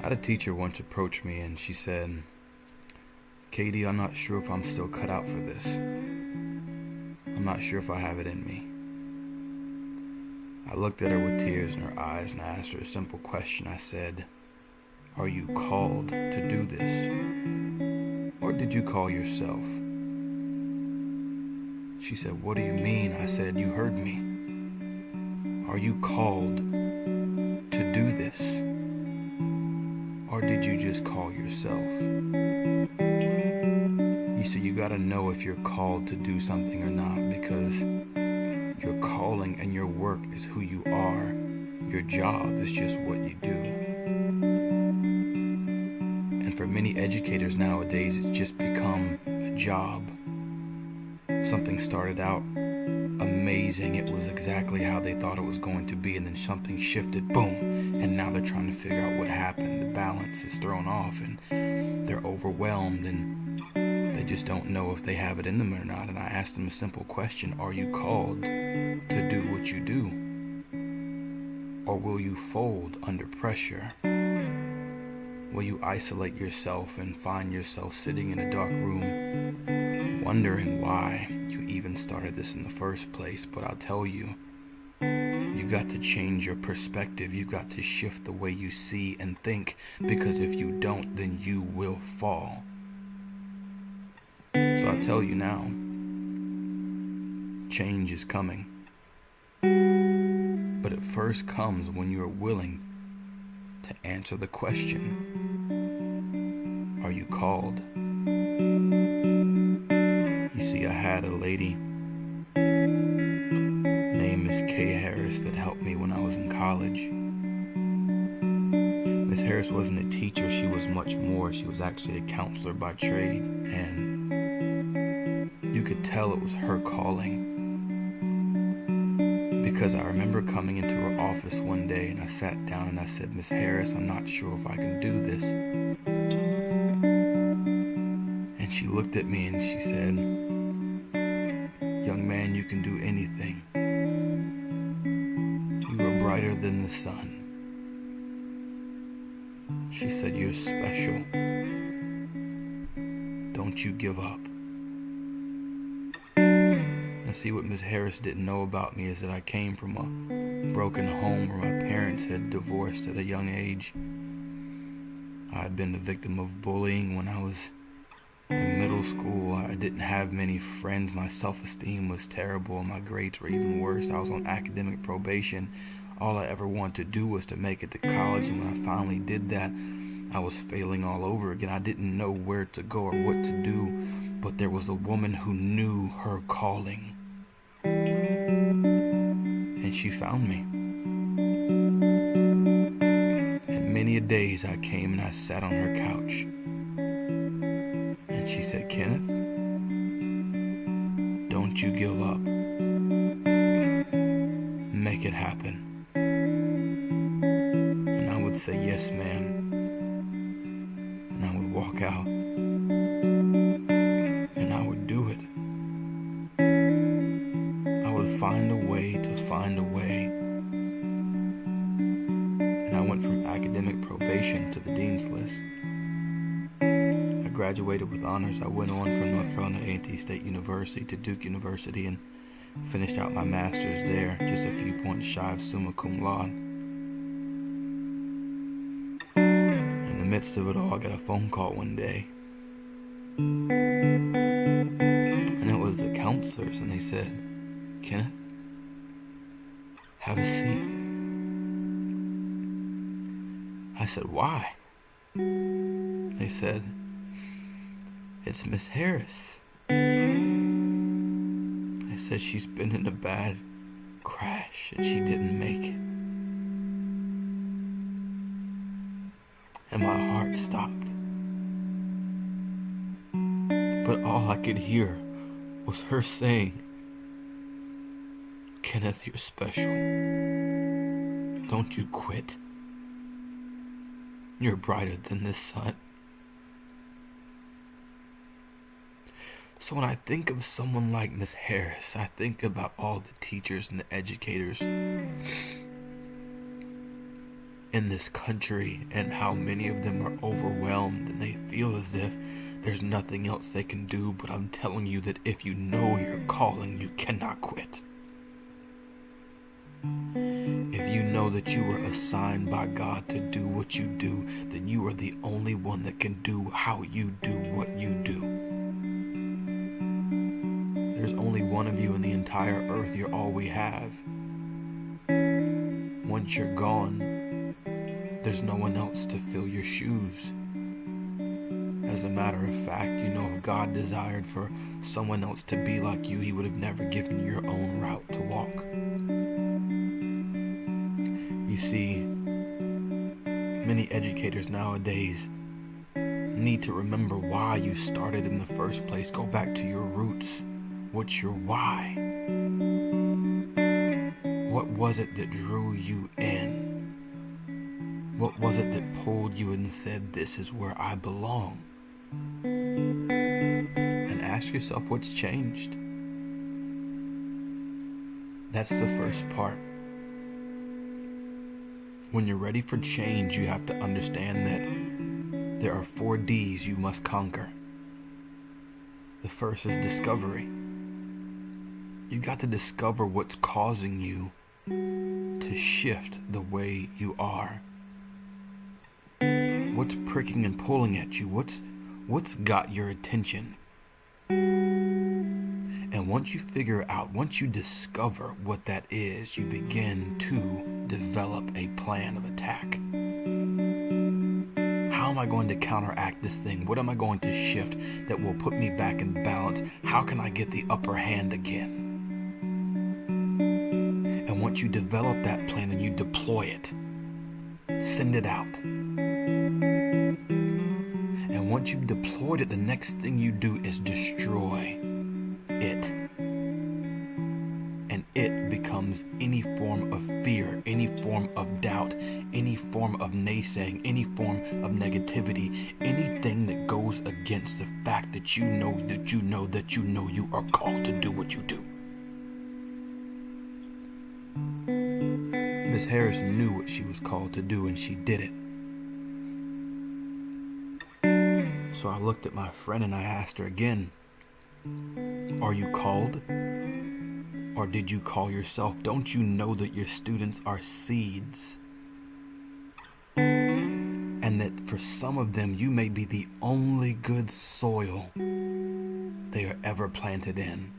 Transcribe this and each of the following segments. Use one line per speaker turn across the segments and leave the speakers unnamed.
I had a teacher once approach me and she said, "Katie, I'm not sure if I'm still cut out for this. I'm not sure if I have it in me." I looked at her with tears in her eyes and I asked her a simple question. I said, "Are you called to do this? Or did you call yourself?" She said, "What do you mean?" I said, "You heard me. Are you called to do this? Or did you just call yourself?" You see, you gotta know if you're called to do something or not, because your calling and your work is who you are. Your job is just what you do. And for many educators nowadays, it's just become a job. Something started out amazing. It was exactly how they thought it was going to be, and then something shifted, boom, and now they're trying to figure out what happened. The balance is thrown off and they're overwhelmed and they just don't know if they have it in them or not. And I asked them a simple question: are you called to do what you do? Or will you fold under pressure? Will you isolate yourself and find yourself sitting in a dark room wondering why you even started this in the first place? But I'll tell you, you got to change your perspective. You got to shift the way you see and think, because if you don't, then you will fall. So I tell you now, change is coming. But it first comes when you're willing to answer the question: are you called? You see, I had a lady named Miss Kay Harris that helped me when I was in college. Miss Harris wasn't a teacher, she was much more. She was actually a counselor by trade, and you could tell it was her calling. Because I remember coming into her office one day and I sat down and I said, "Miss Harris, I'm not sure if I can do this." And she looked at me and she said, "Young man, you can do anything. You are brighter than the sun." She said, "You're special. Don't you give up." Now see, what Miss Harris didn't know about me is that I came from a broken home where my parents had divorced at a young age. I had been the victim of bullying when I was in middle school. I didn't have many friends. My self-esteem was terrible and my grades were even worse. I was on academic probation. All I ever wanted to do was to make it to college, and when I finally did that, I was failing all over again. I didn't know where to go or what to do, but there was a woman who knew her calling. And she found me. And many a days I came and I sat on her couch. And she said, "Kenneth, don't you give up. Make it happen." And I would say, "Yes, ma'am." And I would walk out. And I would do it. I would find a way to find a way. And I went from academic probation to the dean's list. I graduated with honors. I went on from North Carolina A&T State University to Duke University and finished out my master's there, just a few points shy of summa cum laude. In the midst of it all, I got a phone call one day. And it was the counselors, and they said, "Kenneth, have a seat." I said, "Why?" They said, "It's Miss Harris." I said, "She's been in a bad crash and she didn't make it." And my heart stopped. But all I could hear was her saying, "Kenneth, you're special. Don't you quit. You're brighter than the sun." So when I think of someone like Miss Harris, I think about all the teachers and the educators in this country and how many of them are overwhelmed and they feel as if there's nothing else they can do. But I'm telling you that if you know your calling, you cannot quit. If you know that you were assigned by God to do what you do, then you are the only one that can do how you do what you do. There's only one of you in the entire earth. You're all we have. Once you're gone, there's no one else to fill your shoes. As a matter of fact, if God desired for someone else to be like you, He would have never given you your own route to walk. You see, many educators nowadays need to remember why you started in the first place. Go back to your roots. What's your why? What was it that drew you in? What was it that pulled you and said, this is where I belong? And ask yourself what's changed. That's the first part. When you're ready for change, you have to understand that there are 4 D's you must conquer. The first is discovery. You got to discover what's causing you to shift the way you are. What's pricking and pulling at you? What's got your attention? And once you figure out, once you discover what that is, you begin to develop a plan of attack. How am I going to counteract this thing? What am I going to shift that will put me back in balance? How can I get the upper hand again? And once you develop that plan, then you deploy it. Send it out. And once you've deployed it, the next thing you do is destroy it. And it becomes any form of fear, any form of doubt, any form of naysaying, any form of negativity, anything that goes against the fact that you know you are called to do what you do. Miss Harris knew what she was called to do, and she did it. So I looked at my friend and I asked her again, are you called? Or did you call yourself? Don't you know that your students are seeds? And that for some of them, you may be the only good soil they are ever planted in.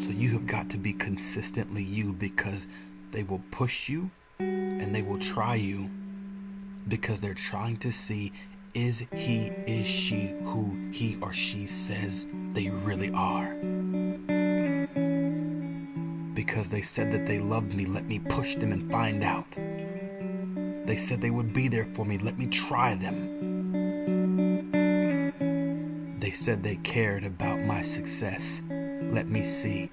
So you have got to be consistently you, because they will push you and they will try you, because they're trying to see, is she who he or she says they really are? Because they said that they loved me, let me push them and find out. They said they would be there for me, let me try them. They said they cared about my success, let me see.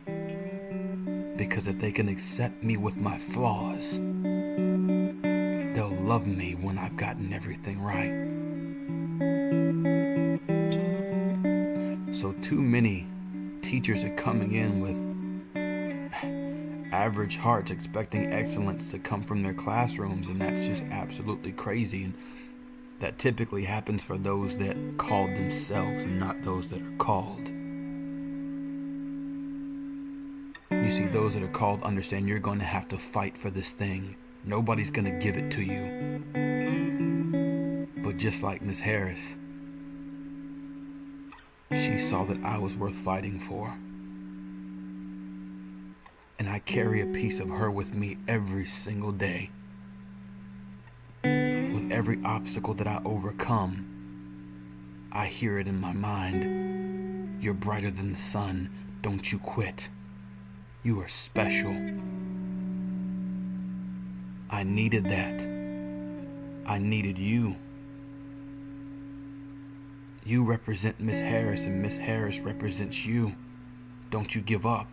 Because if they can accept me with my flaws, they'll love me when I've gotten everything right. So too many teachers are coming in with average hearts, expecting excellence to come from their classrooms, and that's just absolutely crazy. And that typically happens for those that called themselves and not those that are called. You see, those that are called understand you're going to have to fight for this thing. Nobody's going to give it to you. But just like Miss Harris, she saw that I was worth fighting for. And I carry a piece of her with me every single day. With every obstacle that I overcome, I hear it in my mind. You're brighter than the sun. Don't you quit. You are special. I needed that. I needed you. You represent Miss Harris, and Miss Harris represents you. Don't you give up.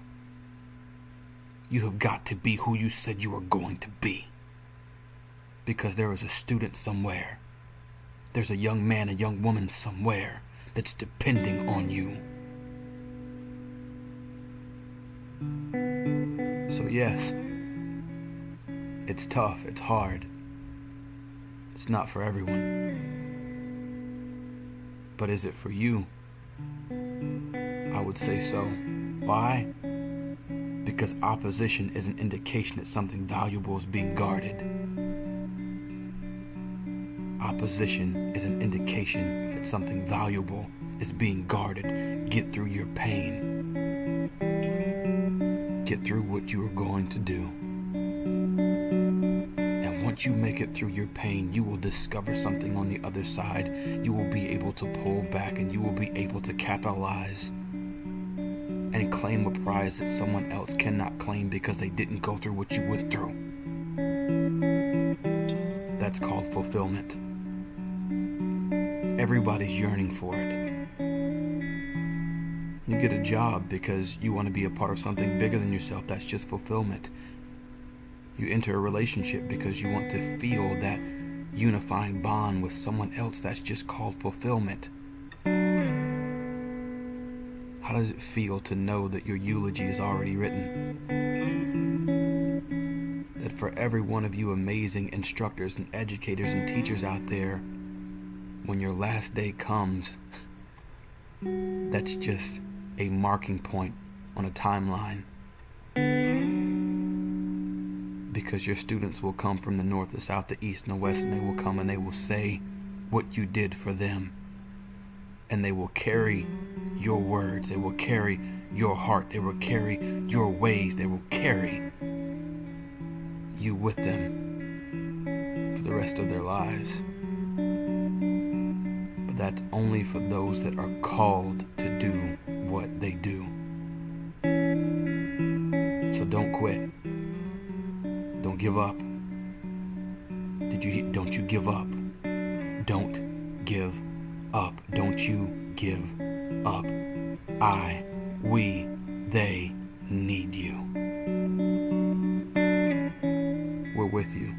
You have got to be who you said you were going to be. Because there is a student somewhere. There's a young man, a young woman somewhere that's depending on you. So yes, It's tough, it's hard. It's not for everyone. But is it for you? I would say so. Why? Because opposition is an indication that something valuable is being guarded. Opposition is an indication that something valuable is being guarded. Get through your pain. Get through what you are going to do. And once you make it through your pain, you will discover something on the other side. You will be able to pull back, and you will be able to capitalize and claim a prize that someone else cannot claim because they didn't go through what you went through. That's called fulfillment. Everybody's yearning for it. You get a job because you want to be a part of something bigger than yourself. That's just fulfillment. You enter a relationship because you want to feel that unifying bond with someone else. That's just called fulfillment. How does it feel to know that your eulogy is already written? That for every one of you amazing instructors and educators and teachers out there, when your last day comes, that's just a marking point on a timeline. Because your students will come from the north, the south, the east, and the west, and they will come and they will say what you did for them. And they will carry your words, they will carry your heart, they will carry your ways, they will carry you with them for the rest of their lives. But that's only for those that are called to do what they do. So don't quit. Don't give up. Don't you give up. Don't give up. Don't you give up. We, they need you. We're with you.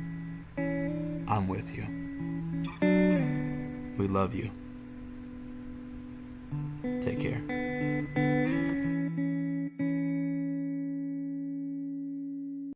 I'm with you. We love you.